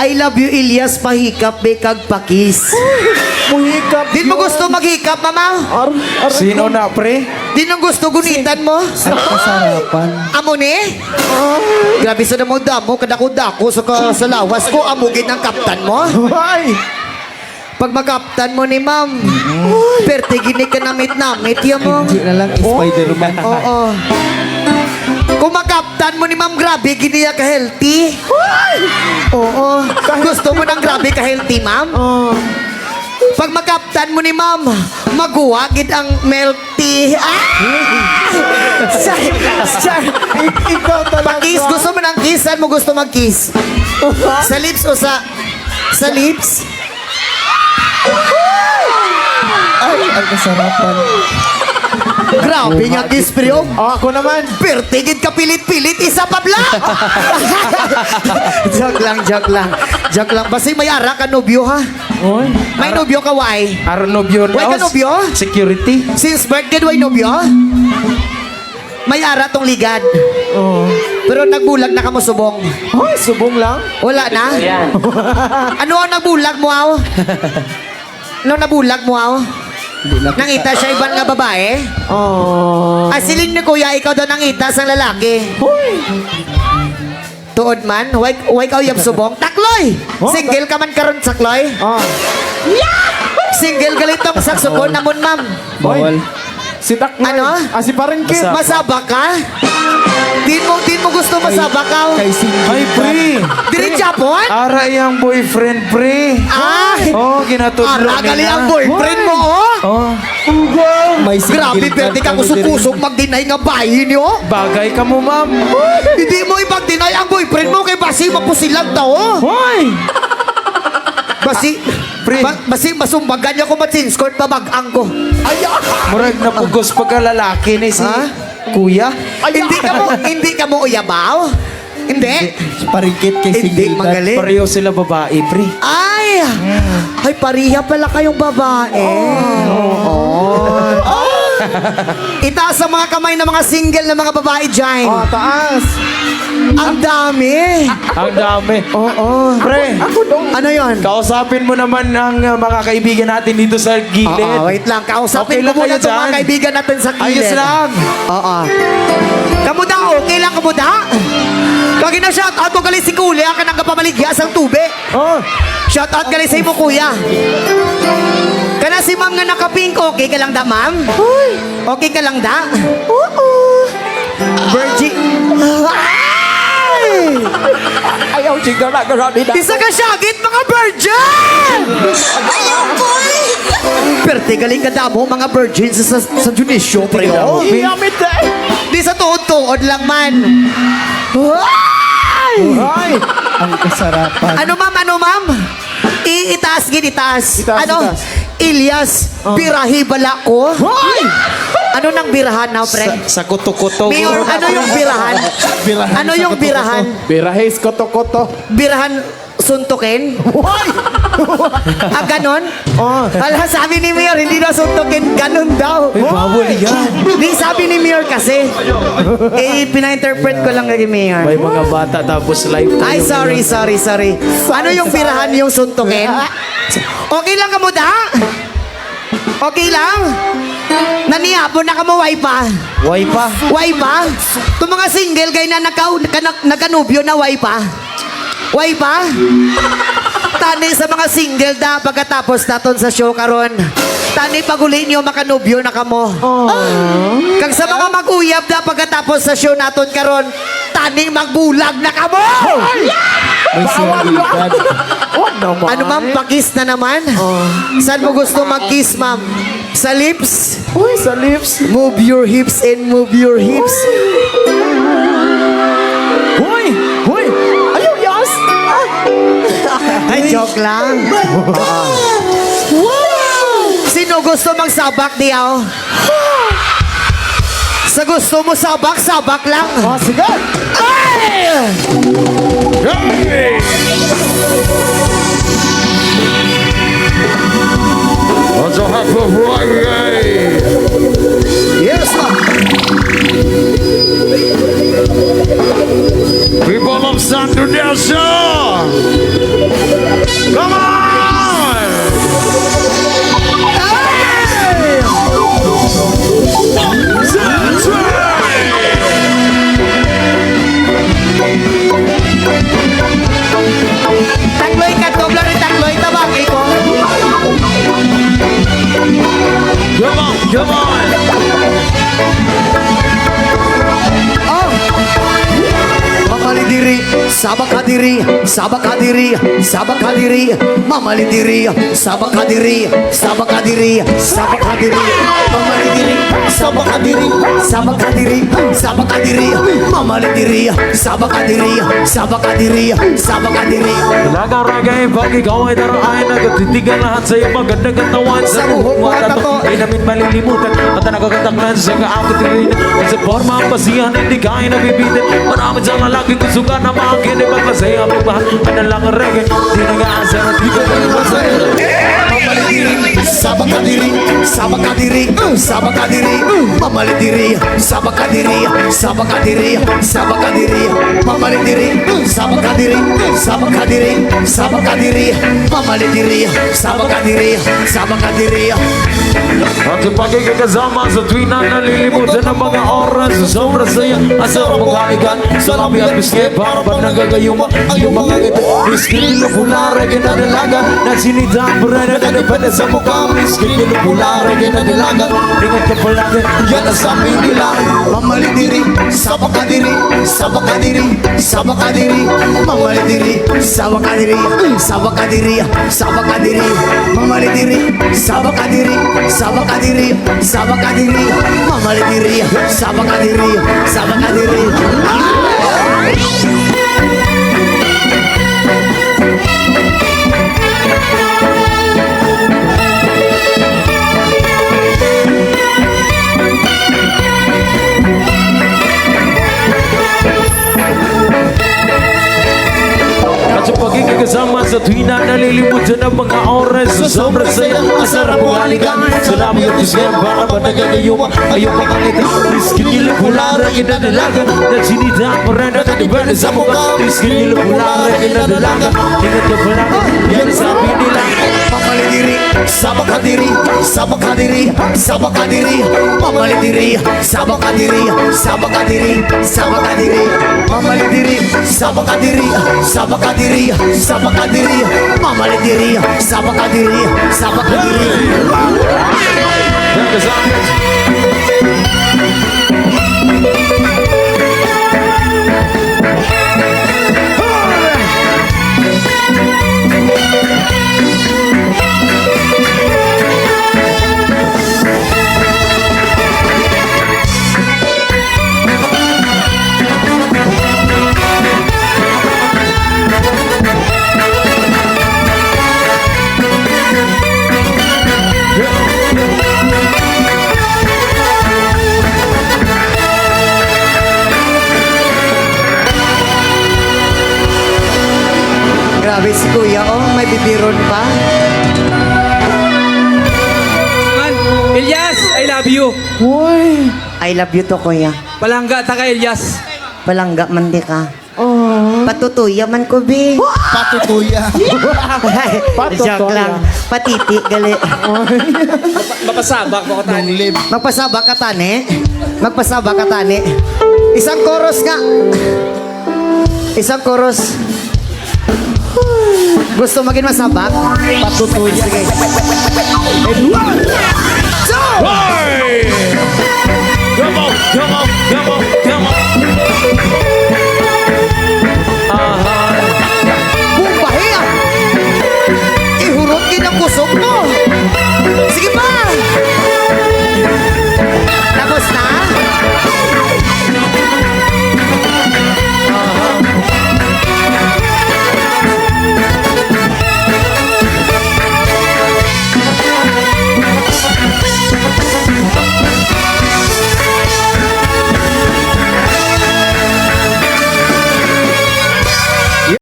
I love you, Ilyas. Pahikap, bekag, pakis. Muhikap Di mo gusto maghikap, mama? Sino na, pre? Di nang gusto gunitan mo? Kasarapan. Amo ni? Grabe sa namang damo, kadako-dako sa lawas ko, amugin ang kaptan mo. Ay! Pag makaptan mo ni ma'am, perte gini ka namit-namit yan mo. Hindi na lang Spider-Man. Oo. Kung makaptan mo ni ma'am, grabe gini ka healthy. Oo. Gusto mo ng grabe ka healthy, ma'am? Pag makaptan mo ni ma'am, maguwagid ang milk tea. Ikaw talaga. Pakis, gusto mo ng kiss? Saan mo gusto mag-kiss? Sa lips o sa lips? Ay, ang kasarapan. Grabe nga kiss, pero Ako naman. pertigid ka pilit-pilit, isa pa bla! Joke lang, joke lang. Joke lang. Basta may ara ka nobyo, ha? Oy. May nobyo ka, why? Aron nobyo Why ka nobyo? Security. Since birthday, why nobyo? May ara tong ligad. Oh. Pero nagbulag na ka mo subong. Hoy, subong lang. Wala na? Ano ang nagbulag mo, aw? Ano nabulag mo, aw? Nangita siya ibang nga babae? Oh. Siling ni kuya, ikaw daw nangita sa lalaki. Hoy. Tuod man, why ka uyab subong? Takloy! Single ka man karon sakloy? Oh. Single galitong saksukon namon, ma'am. Bawal. Si Takloy. Ano? Si Parengkit. Masabak ka? Din mo gusto masabak ka? Kay Cindy. Ay, pre. Diri Japon? Ara yung boyfriend, pre. Ay! Oh, ginatudlo Ara, gali ang boyfriend mo, oh! Oh, May Grabe, pwede ka kusok-kusok mag-deny nga bahay niyo. bagay ka mo, ma'am. Hindi mo ipag-deny ang boyfriend mo kay basi mapusilang tao. Hoy! Basi, Pre. basi masumbagan niya ko matsinskort pabag-ang ko. Murag na pugos pagkalalaki ni si Ha? kuya. Hindi ka mo uyabaw? Hindi. Si Parengkit kay Hindi, Cindy. magaling. Pareho sila babae, pre. Ay! Ay, pariha pala kayong babae. Itaas ang mga kamay ng mga single na mga babae dyan. Oh, taas. Ang dami. Ang dami. Oo. Pre, Ano yon? kausapin mo naman ang mga kaibigan natin dito sa gilid. Wait lang. Kausapin Okay ko lang muna kayo itong mga dyan? kaibigan natin sa kilid. Ayos lang. Oo. Kamuda, okay lang kamuda? Kagi na shoutout ko galing si Kuya ka nang kapamaligya sa tube. Oh. Shoutout galing sa imo kuya. Kana si ma'am nga naka-pink, okay ka lang da ma'am? Okay ka lang da? Oo. Virgin. Ay! Ayaw, sigaw na garami na. Isa ka syagit, mga virgin! Ayaw, boy! Perte galing ka damo, mga virgin sa junisyo, pre. Iyamit eh. Di sa tuod-tuod lang man. Ay! Ay! Ang kasarapan. Ano ma'am? Itaas, itaas. Itaas, Ano? itaas. Ilyas, birahi bala ko. Hoy! Ano nang birahan now, pre? Sa kuto-kuto. Mayor, ano yung birahan? Birahan Ano sa yung koto-koto. birahan? Birahis koto-koto. Birahan suntukin? Hoy! Ganon? Oh. Hala, sabi ni Mayor, hindi na suntukin. Ganon daw. Bawal yan. Di sabi ni Mayor kasi. Pina-interpret ko lang kay Mayor. May mga bata tapos live tayo. Ay, sorry. Ano yung birahan yung suntukin? Okay lang ka mo da? Okay lang? Naniyapon na ka mo, why pa? Why pa? Why pa? Itong mga single kay na nagkanubyo na why pa? Why pa? Tani sa mga single da pagkatapos naton sa show karon. Tani paguli niyo makanubyo na kamo. Kag sa mga mag-uyab da pagkatapos sa show naton karon, tani magbulag na kamo. May sinilidad. Ano ma'am, pakis na naman? Saan mo gusto mag-kiss, ma'am? Sa lips? Uy, sa lips. Move your hips and move your hips. Hoy! Hoy! Ayaw, yas! Ay, joke lang. Sino gusto magsabak diyaw? Sa gusto mo sabak, sabak lang. Oh, sige! Ay! On a happy Friday. Yes, ma'am. People of Santo Delta. sabak kadiri, sabak kadiri, sabak kadiri, mamali diri, sabak kadiri, sabak kadiri, sabak kadiri, mamali diri, sabak kadiri, sabak kadiri, sabak kadiri, mamali diri, sabak kadiri, sabak kadiri, sabak kadiri. Talagang ragay pag ikaw ay daraan nagtitigan lahat sa iyong magandang katawan sa buhok mo at ato ay namin malilimutan at nagkakataklan sa kaakatirin at sa forma ang basihan hindi kaya nabibitin maraming sa lalaki gusto ka na makinig magmasaya ang pagmahal at nalang ang reggae di nag-aasar at di ka masaya. Mamali diri, sabak kadiri, sabak kadiri, sabak kadiri, mamali diri, sabak kadiri, sabak kadiri, sabak kadiri, mamali diri, sabak kadiri, sabak kadiri, sabak kadiri, mamali diri, sabak kadiri, sabak kadiri. At yung pagkikasama sa tuwing na nalilimutan ng mga oras sa sobrang saya at sa pagkaligan sa labi at biske para ba nagagayuma ang iyong mga ngiti Iskililo pulare ginadalaga na sinidang burena na depende sa mukha Iskililo pulare ginadalaga ingat ka palagi yan ang sabi nila Mamali diri, sabak kadiri, sabak kadiri, sabak kadiri, mamali diri, sabak kadiri, sabak kadiri, sabak kadiri, mamali diri, sabak kadiri, sabak kadiri, sabak kadiri, mamali diri, sabak kadiri, sabak kadiri. At sa pagkikasama sa tuwing na nalilimutan ng mga oras sa sobrang saya ang sarap ang halikan sa labi at isyan para ba nagagayuma ang iyong mga ngiti Iskililo pulare ginadalaga na sinidang burena na depende sa mukha Iskililo pulare ginadalaga ingat ka palagi yan ang sabi nila Mamali diri, sabak kadiri, sabak kadiri, sabak kadiri, mamali diri, sabak kadiri, sabak kadiri, sabak kadiri, mamali diri, sabak kadiri, sabak kadiri, sabak kadiri, mamali diri, sabak kadiri, sabak kadiri. Yan kasama Grabe si Kuya, oh, may bibiron pa. Man, Elias, I love you. Uy. I love you to, Kuya. Palangga ta ka, Elias. Palangga man di ka. Patutuya man ko, bi. Patutuya. Joke lang. Patiti, gali. Mapasabak mo ko tayo. Magpasaba ka, tani. Magpasaba ka, tani. Isang chorus nga. Isang chorus. Gusto maging masabak? Patutuya. Sige.